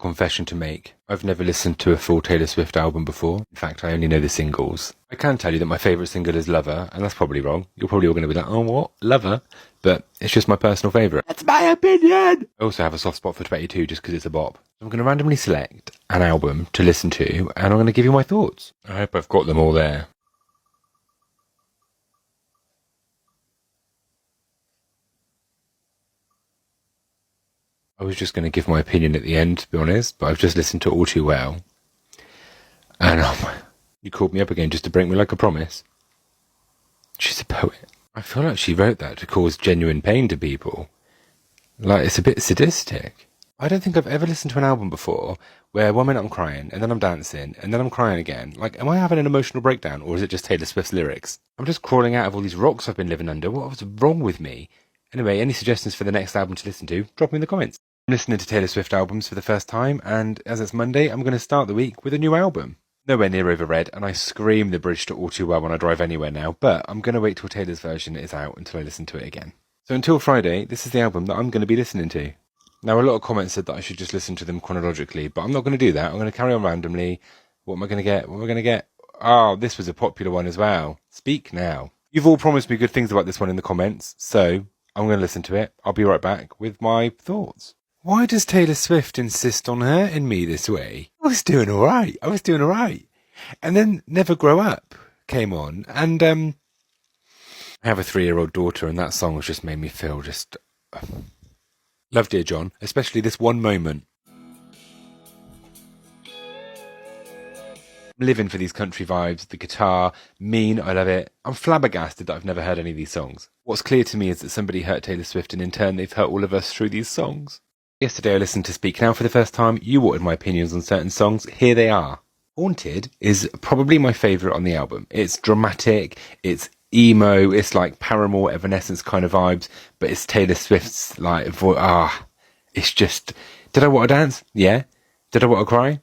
confession to make. I've never listened to a full Taylor Swift album before. In fact, I only know the singles. I can tell you that my favourite single is Lover, and that's probably wrong. You're probably all going to be like, oh, what? Lover? But it's just my personal favourite. That's my opinion! I also have a soft spot for 22 just because it's a bop. I'm going to randomly select an album to listen to, and I'm going to give you my thoughts. I hope I've got them all there. I was just going to give my opinion at the end, to be honest, but I've just listened to All Too Well. And you called me up again just to break me like a promise. She's a poet. I feel like she wrote that to cause genuine pain to people. Like, it's a bit sadistic. I don't think I've ever listened to an album before where 1 minute I'm crying, and then I'm dancing, and then I'm crying again. Like, am I having an emotional breakdown, or is it just Taylor Swift's lyrics? I'm just crawling out of all these rocks I've been living under. What was wrong with me? Anyway, any suggestions for the next album to listen to, drop me in the comments. I'm listening to Taylor Swift albums for the first time, and as it's Monday, I'm going to start the week with a new album. Nowhere near overread, and I scream the bridge to All Too Well when I drive anywhere now, but I'm going to wait till Taylor's version is out until I listen to it again. So until Friday, this is the album that I'm going to be listening to. Now, a lot of comments said that I should just listen to them chronologically, but I'm not going to do that. I'm going to carry on randomly. What am I going to get? What am I going to get? Oh, this was a popular one as well. Speak Now. You've all promised me good things about this one in the comments, so I'm going to listen to it. I'll be right back with my thoughts. Why does Taylor Swift insist on hurting me this way? I was doing all right. And then Never Grow Up came on, and I have a 3-year-old daughter, and that song has just made me feel just... Love Dear John, especially this one moment. I'm living for these country vibes, the guitar, Mean, I love it. I'm flabbergasted that I've never heard any of these songs. What's clear to me is that somebody hurt Taylor Swift, and in turn they've hurt all of us through these songs. Yesterday I listened to Speak Now for the first time. You wanted my opinions on certain songs. Here they are. Haunted is probably my favourite on the album. It's dramatic, it's emo, it's like Paramore, Evanescence kind of vibes, but it's Taylor Swift's like it's just... Did I want to dance? Yeah. Did I want to cry?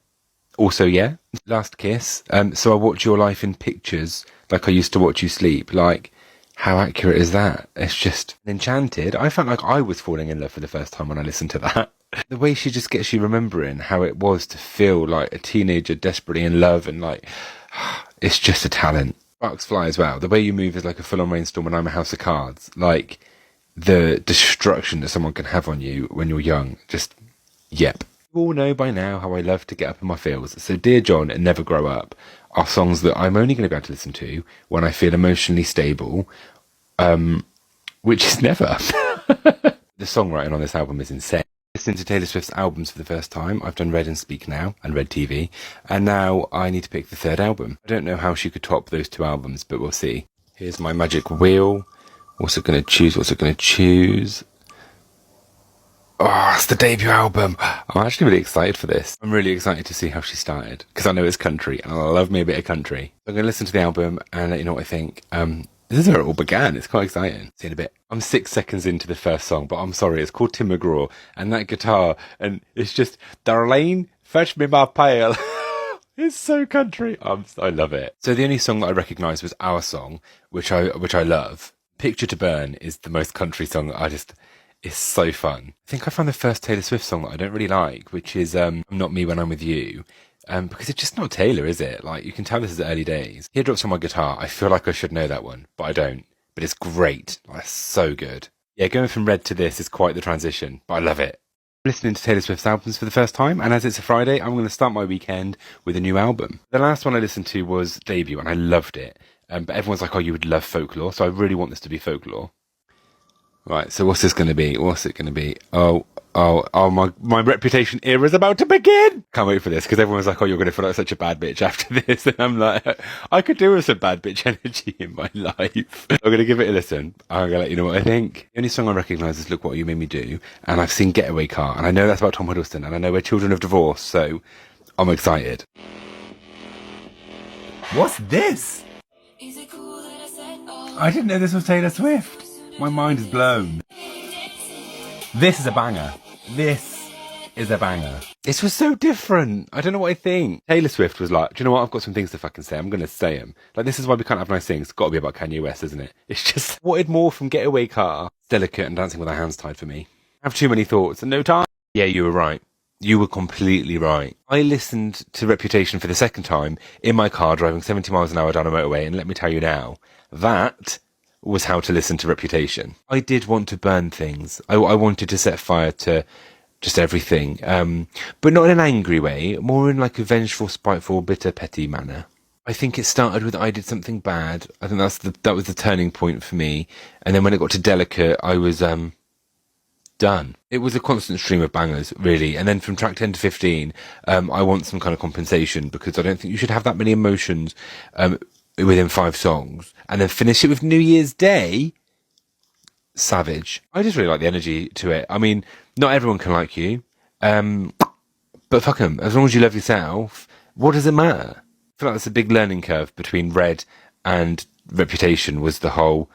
Also, yeah. Last Kiss. So I watch your life in pictures like I used to watch you sleep. Like, how accurate is that? It's just... Enchanted. I felt like I was falling in love for the first time when I listened to that. The way she just gets you remembering how it was to feel like a teenager desperately in love, and like, it's just a talent. Sparks Fly as well. The way you move is like a full-on rainstorm and I'm a house of cards. Like, the destruction that someone can have on you when you're young. Just, yep. You all know by now how I love to get up in my feels. So Dear John and Never Grow Up are songs that I'm only going to be able to listen to when I feel emotionally stable, which is never. The songwriting on this album is insane. Listening to Taylor Swift's albums for the first time. I've done Red and Speak Now and Red TV, and now I need to pick the third album. I don't know how she could top those 2 albums, but we'll see. Here's my magic wheel. What's it going to choose? Oh, it's the debut album. I'm actually really excited for this. I'm really excited to see how she started, because I know it's country, and I love me a bit of country. I'm going to listen to the album and let you know what I think. This is where it all began. It's quite exciting. See you in a bit. I'm 6 seconds into the first song, but I'm sorry. It's called Tim McGraw, and that guitar, and it's just, Darlene, fetch me my pail. It's so country. I love it. So the only song that I recognised was Our Song, which I love. Picture to Burn is the most country song that it's so fun. I think I found the first Taylor Swift song that I don't really like, which is Not Me When I'm With You. Because it's just not Taylor, is it? Like, you can tell this is early days. Teardrops on My Guitar. I feel like I should know that one, but I don't. But it's great. Like, so good. Yeah, going from Red to this is quite the transition, but I love it. I'm listening to Taylor Swift's albums for the first time, and as it's a Friday, I'm going to start my weekend with a new album. The last one I listened to was Debut, and I loved it. But everyone's like, oh, you would love Folklore, so I really want this to be Folklore. Right, so what's this going to be? What's it going to be? Oh, my reputation era is about to begin! Can't wait for this, because everyone's like, oh, you're going to feel like such a bad bitch after this. And I'm like, I could do with some bad bitch energy in my life. I'm going to give it a listen. I'm going to let you know what I think. The only song I recognise is Look What You Made Me Do. And I've seen Getaway Car, and I know that's about Tom Hiddleston, and I know we're children of divorce, so I'm excited. What's this? I didn't know this was Taylor Swift. My mind is blown. This is a banger. This is a banger. This was so different. I don't know what I think. Taylor Swift was like, do you know what? I've got some things to fucking say. I'm going to say them. Like, this is why we can't have nice things. It's got to be about Kanye West, isn't it? It's just wanted more from Getaway Car. Delicate and Dancing with Our Hands Tied for me. I have too many thoughts and no time. Yeah, you were right. You were completely right. I listened to Reputation for the second time in my car driving 70 miles an hour down a motorway, and let me tell you now, that was how to listen to Reputation. I did want to burn things. I wanted to set fire to just everything, but not in an angry way, more in like a vengeful, spiteful, bitter, petty manner. I think it started with I did something bad. I think that was the turning point for me. And then when it got to Delicate, I was done. It was a constant stream of bangers, really. And then from track 10 to 15, I want some kind of compensation, because I don't think you should have that many emotions within 5 songs. And then finish it with New Year's Day. Savage. I just really like the energy to it. I mean, not everyone can like you, but fuck 'em. As long as you love yourself, what does it matter? I feel like that's a big learning curve between Red and Reputation, was the whole,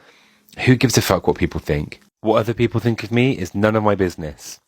who gives a fuck what people think? What other people think of me is none of my business.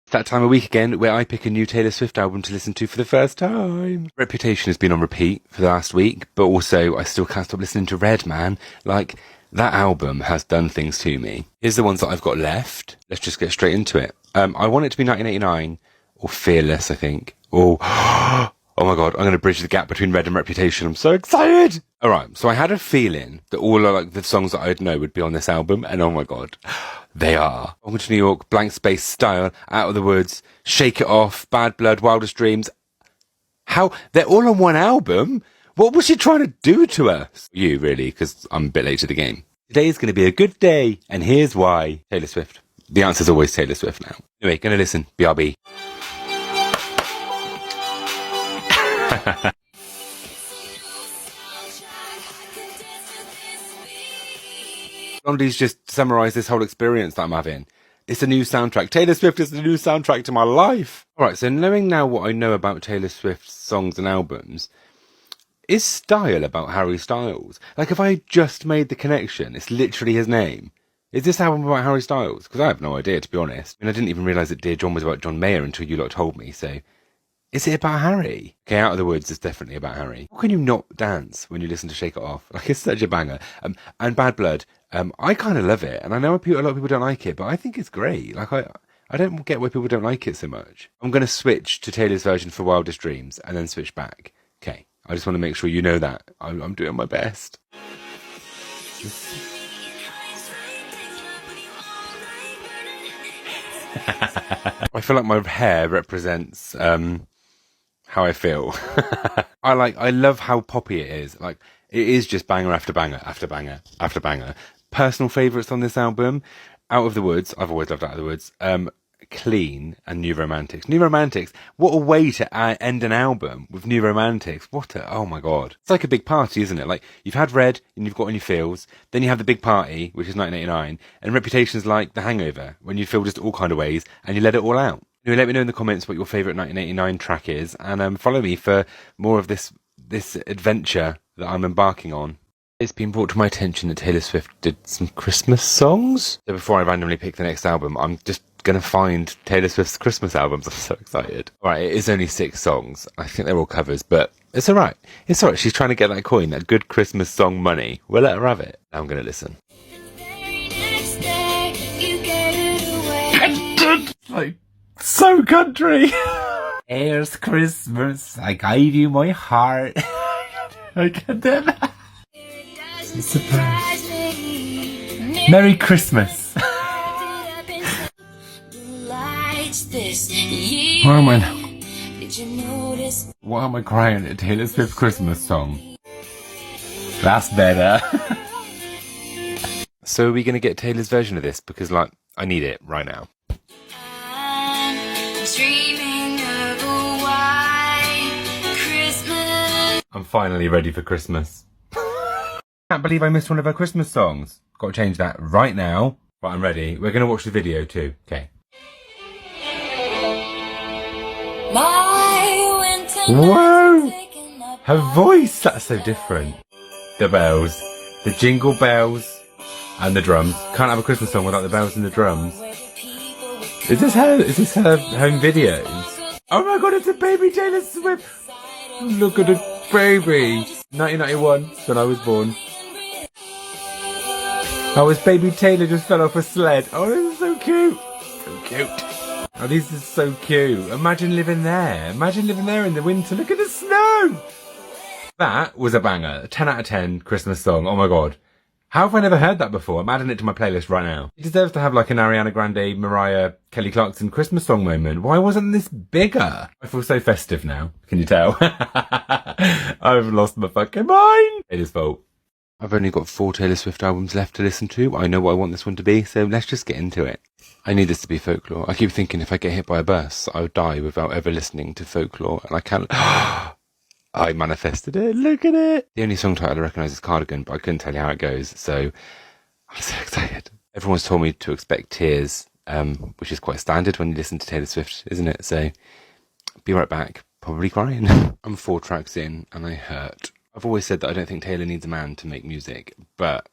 It's that time of week again where I pick a new Taylor Swift album to listen to for the first time. Reputation has been on repeat for the last week, but also I still can't stop listening to Red, man. Like, that album has done things to me. Here's the ones that I've got left. Let's just get straight into it. I want it to be 1989 or Fearless, I think. Or, oh my God, I'm going to bridge the gap between Red and Reputation. I'm so excited. All right. So I had a feeling that all of like the songs that I'd know would be on this album. And oh my God, they are. Welcome to New York, Blank Space, Style, Out of the Woods, Shake It Off, Bad Blood, Wildest Dreams. How? They're all on one album? What was she trying to do to us? You, really, because I'm a bit late to the game. Today is going to be a good day, and here's why. Taylor Swift. The answer's always Taylor Swift now. Anyway, gonna listen. BRB. Blondie's just summarised this whole experience that I'm having. It's a new soundtrack. Taylor Swift is the new soundtrack to my life. Alright, so knowing now what I know about Taylor Swift's songs and albums, is Style about Harry Styles? Like, if I just made the connection, it's literally his name. Is this album about Harry Styles? Because I have no idea, to be honest. I mean, I didn't even realise that Dear John was about John Mayer until you lot told me, so... Is it about Harry? Okay, Out of the Woods is definitely about Harry. How can you not dance when you listen to Shake It Off? Like, it's such a banger. And Bad Blood, I kind of love it. And I know a lot of people don't like it, but I think it's great. Like, I don't get why people don't like it so much. I'm going to switch to Taylor's version for Wildest Dreams and then switch back. Okay, I just want to make sure you know that. I'm doing my best. I feel like my hair represents how I feel. I love how poppy it is. Like, it is just banger after banger after banger after banger. Personal favourites on this album: Out of the Woods. I've always loved Out of the Woods. Clean and New Romantics. New Romantics, what a way to end an album with New Romantics. Oh my God. It's like a big party, isn't it? Like, you've had Red and you've got on your feels, then you have the big party, which is 1989, and Reputation's like The Hangover, when you feel just all kind of ways and you let it all out. Anyway, let me know in the comments what your favourite 1989 track is, and follow me for more of this adventure that I'm embarking on. It's been brought to my attention that Taylor Swift did some Christmas songs. So before I randomly pick the next album, I'm just going to find Taylor Swift's Christmas albums. I'm so excited. All right, it is only 6 songs. I think they're all covers, but it's all right. It's all right. She's trying to get that coin, that good Christmas song money. We'll let her have it. Now I'm going to listen. Like, so country. Here's Christmas. I gave you my heart. I get that. Surprise. Merry Christmas. Why am I crying at Taylor Swift's Christmas song? That's better. So are we going to get Taylor's version of this? Because, like, I need it right now. I'm finally ready for Christmas. Can't believe I missed one of her Christmas songs. Got to change that right now. But I'm ready. We're going to watch the video too. Okay. Whoa! Her voice, that's so different. The bells, the jingle bells, and the drums. Can't have a Christmas song without the bells and the drums. Is this her home videos? Oh my God, it's a baby Taylor Swift! Look at the baby! 1991, when I was born. Oh, his baby Taylor just fell off a sled. Oh, this is so cute! So cute. Oh, these are so cute. Imagine living there. Imagine living there in the winter. Look at the snow. That was a banger. 10 out of 10 Christmas song. Oh my God. How have I never heard that before? I'm adding it to my playlist right now. It deserves to have like an Ariana Grande, Mariah, Kelly Clarkson Christmas song moment. Why wasn't this bigger? I feel so festive now. Can you tell? I've lost my fucking mind. It is fault. I've only got 4 Taylor Swift albums left to listen to. I know what I want this one to be, so let's just get into it. I need this to be Folklore. I keep thinking if I get hit by a bus, I would die without ever listening to Folklore, and I can't... I manifested it. Look at it. The only song title I recognise is Cardigan, but I couldn't tell you how it goes, so I'm so excited. Everyone's told me to expect tears, which is quite standard when you listen to Taylor Swift, isn't it? So, be right back. Probably crying. I'm 4 tracks in, and I hurt. I've always said that I don't think Taylor needs a man to make music, but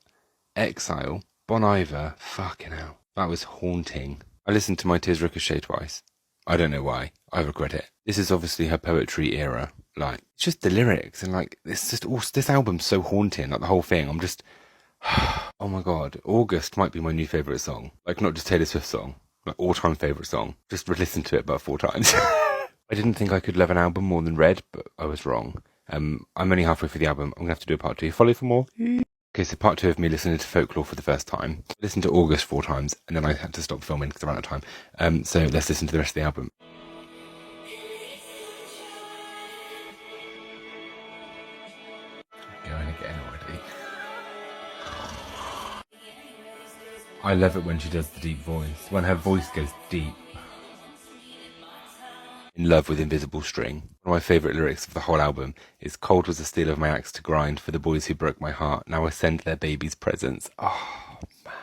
Exile, Bon Iver, fucking hell. That was haunting. I listened to My Tears Ricochet twice. I don't know why. I regret it. This is obviously her poetry era. Like, it's just the lyrics and like, it's just all, this album's so haunting, like the whole thing. I'm just, oh my God. August might be my new favourite song. Like, not just Taylor Swift song, like all-time favourite song. Just listened to it about 4 times. I didn't think I could love an album more than Red, but I was wrong. I'm only halfway through the album. I'm going to have to do a part 2. Follow for more. Okay, so part 2 of me listening to Folklore for the first time. I listened to August 4 times, and then I had to stop filming because I ran out of time. So let's listen to the rest of the album. Going again already. I love it when she does the deep voice. When her voice goes deep. In love with Invisible String. One of my favourite lyrics of the whole album is "Cold was the steel of my axe to grind for the boys who broke my heart. Now I send their babies presents." Oh, man.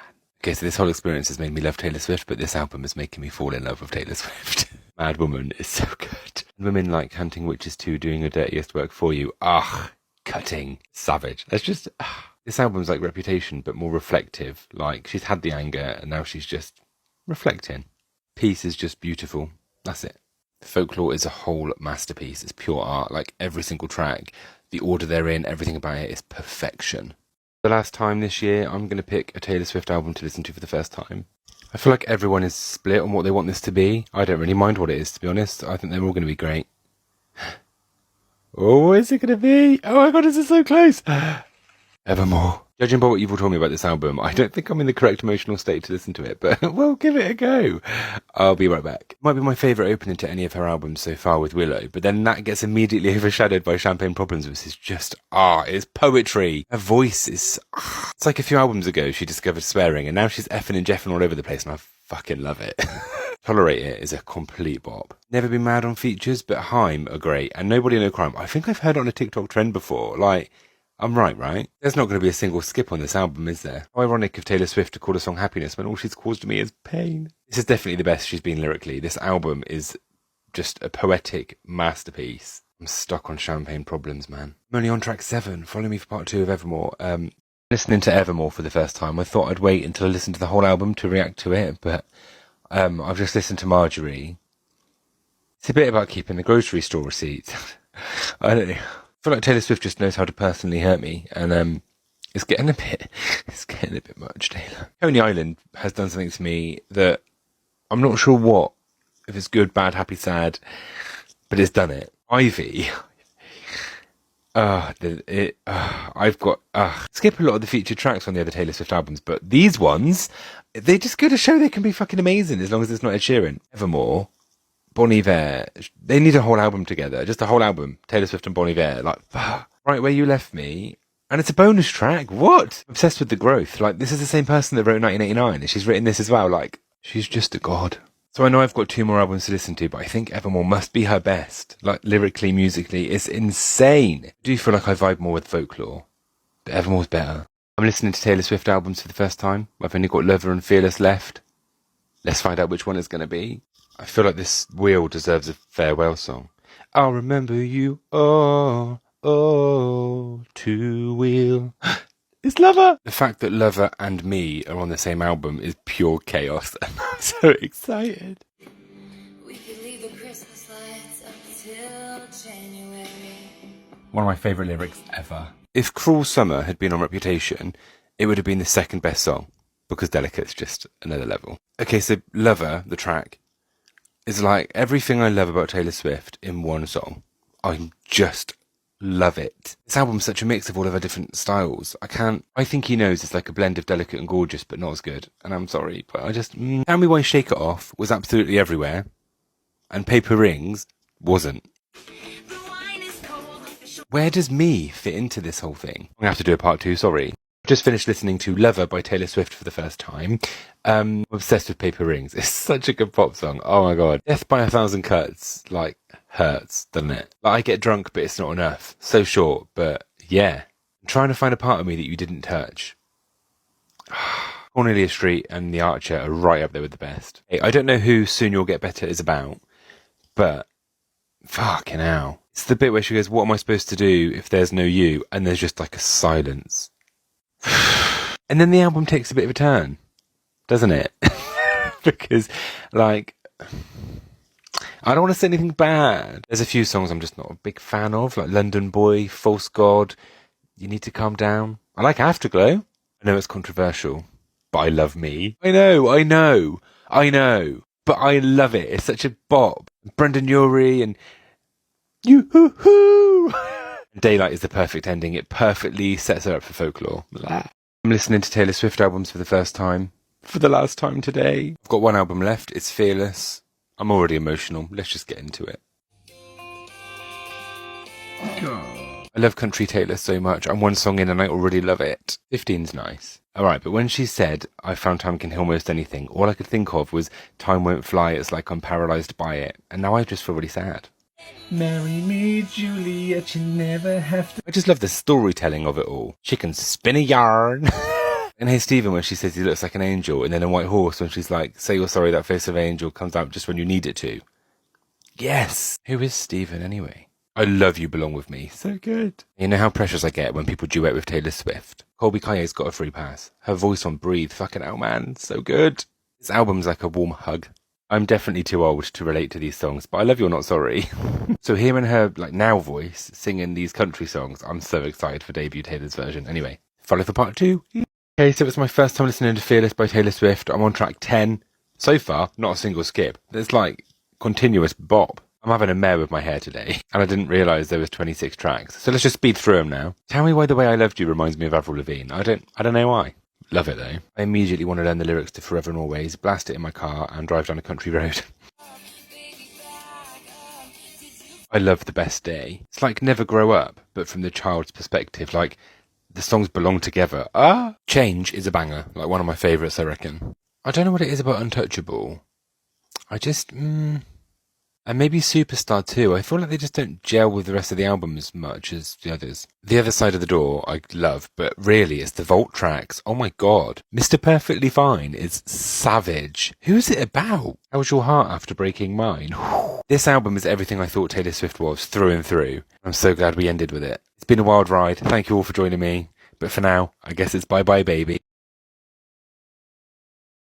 Okay, so this whole experience has made me love Taylor Swift, but this album is making me fall in love with Taylor Swift. Mad Woman is so good. Women like Hunting Witches 2 doing her dirtiest work for you. Cutting. Savage. That's just... This album's like Reputation, but more reflective. Like, she's had the anger, and now she's just reflecting. Peace is just beautiful. That's it. Folklore is a whole masterpiece. It's pure art. Like, every single track, the order they're in, everything about it is perfection. The last time this year, I'm going to pick a Taylor Swift album to listen to for the first time. I feel like everyone is split on what they want this to be. I don't really mind what it is, to be honest. I think they're all going to be great. Oh, is it going to be? Oh my God, this is so close. Evermore. Judging by what you've all told me about this album, I don't think I'm in the correct emotional state to listen to it, but we'll give it a go. I'll be right back. Might be my favourite opening to any of her albums so far with Willow, but then that gets immediately overshadowed by Champagne Problems, which is just, it's poetry. Her voice is, it's like a few albums ago she discovered swearing, and now she's effing and jeffing all over the place, and I fucking love it. Tolerate It is a complete bop. Never been mad on features, but Haim are great, and Nobody No Crime. I think I've heard it on a TikTok trend before, like... I'm right? There's not going to be a single skip on this album, is there? How ironic of Taylor Swift to call a song Happiness when all she's caused me is pain. This is definitely the best she's been lyrically. This album is just a poetic masterpiece. I'm stuck on Champagne Problems, man. I'm only on track 7. Follow me for part 2 of Evermore. Listening to Evermore for the first time, I thought I'd wait until I listened to the whole album to react to it, but I've just listened to Marjorie. It's a bit about keeping the grocery store receipts. I don't know. I feel like Taylor Swift just knows how to personally hurt me, and it's getting a bit much, Taylor. Coney Island has done something to me that I'm not sure what, if it's good, bad, happy, sad, but it's done it. Ivy. I've got, skip a lot of the featured tracks on the other Taylor Swift albums, but these ones, they just go to show they can be fucking amazing as long as it's not Ed Sheeran. Evermore. Bon Iver, they need a whole album together, just a whole album, Taylor Swift and Bon Iver, like, Right Where You Left Me, and it's a bonus track, what? Obsessed with the Growth, like, this is the same person that wrote 1989, and she's written this as well, like, she's just a god. So I know I've got 2 more albums to listen to, but I think Evermore must be her best, like, lyrically, musically, it's insane. I do feel like I vibe more with Folklore, but Evermore's better. I'm listening to Taylor Swift albums for the first time, I've only got Lover and Fearless left. Let's find out which one it's going to be. I feel like this wheel deserves a farewell song. I'll remember you all, to wheel. It's Lover! The fact that Lover and Me are on the same album is pure chaos, and I'm so excited. We could leave the Christmas lights up till January. One of my favourite lyrics ever. If Cruel Summer had been on Reputation, it would have been the second best song, because Delicate's just another level. Okay, so Lover, the track, It's like everything I love about Taylor Swift in one song. I just love it. This album's such a mix of all of her different styles. I think he knows it's like a blend of delicate and gorgeous, but not as good. And I'm sorry, but I just, Tell Me Why Shake It Off was absolutely everywhere. And Paper Rings wasn't. Where does Me fit into this whole thing? I'm going to have to do a part 2, sorry. Just finished listening to Lover by Taylor Swift for the first time. I'm obsessed with Paper Rings. It's such a good pop song. Oh my god. Death by a Thousand Cuts, like, hurts, doesn't it? Like, I get drunk, but it's not enough. So short, but yeah. I'm trying to find a part of me that you didn't touch. Cornelia Street and The Archer are right up there with the best. Hey, I don't know who Soon You'll Get Better is about, but fucking hell. It's the bit where she goes, what am I supposed to do if there's no you? And there's just like a silence. And then the album takes a bit of a turn, doesn't it? Because, like, I don't want to say anything bad. There's a few songs I'm just not a big fan of, like London Boy, False God, You Need to Calm Down. I like Afterglow. I know it's controversial, but I love Me. I know. But I love it. It's such a bop. Brendan Urie and Yoo-hoo-hoo! Daylight is the perfect ending. It perfectly sets her up for Folklore. I'm listening to Taylor Swift albums for the first time. For the last time today. I've got one album left. It's Fearless. I'm already emotional. Let's just get into it. God. I love country Taylor so much. I'm one song in and I already love it. 15's nice. Alright, but when she said, I found time can heal most anything, all I could think of was, time won't fly, it's like I'm paralysed by it. And now I just feel really sad. Marry me, Juliet, you never have to. I just love the storytelling of it all. She can spin a yarn. And Hey Stephen, when she says he looks like an angel, and then a white horse when she's like, say you're sorry, that face of angel comes out just when you need it to. Yes! Who is Stephen anyway? I love You Belong With Me. So good. You know how precious I get when people duet with Taylor Swift. Colby Kaye's got a free pass. Her voice on Breathe, fucking hell man, so good. This album's like a warm hug. I'm definitely too old to relate to these songs, but I love You're Not Sorry. So hearing her, like, now voice singing these country songs, I'm so excited for debut Taylor's version. Anyway, follow for part 2. Okay, so it's my first time listening to Fearless by Taylor Swift. I'm on track 10. So far, not a single skip. There's like continuous bop. I'm having a mare with my hair today, and I didn't realise there was 26 tracks. So let's just speed through them now. Tell Me Why The Way I Loved You reminds me of Avril Lavigne. I don't know why. Love it though. I immediately want to learn the lyrics to Forever and Always, blast it in my car, and drive down a country road. I love The Best Day. It's like Never Grow Up, but from the child's perspective, like the songs belong together. Change is a banger, like one of my favourites, I reckon. I don't know what it is about Untouchable. I just, and maybe Superstar too. I feel like they just don't gel with the rest of the album as much as the others. The Other Side of the Door I love, but really it's the vault tracks. Oh my god. Mr. Perfectly Fine is savage. Who's it about? How's your heart after breaking mine? This album is everything I thought Taylor Swift was, through and through. I'm so glad we ended with it. It's been a wild ride. Thank you all for joining me. But for now, I guess it's bye-bye, baby.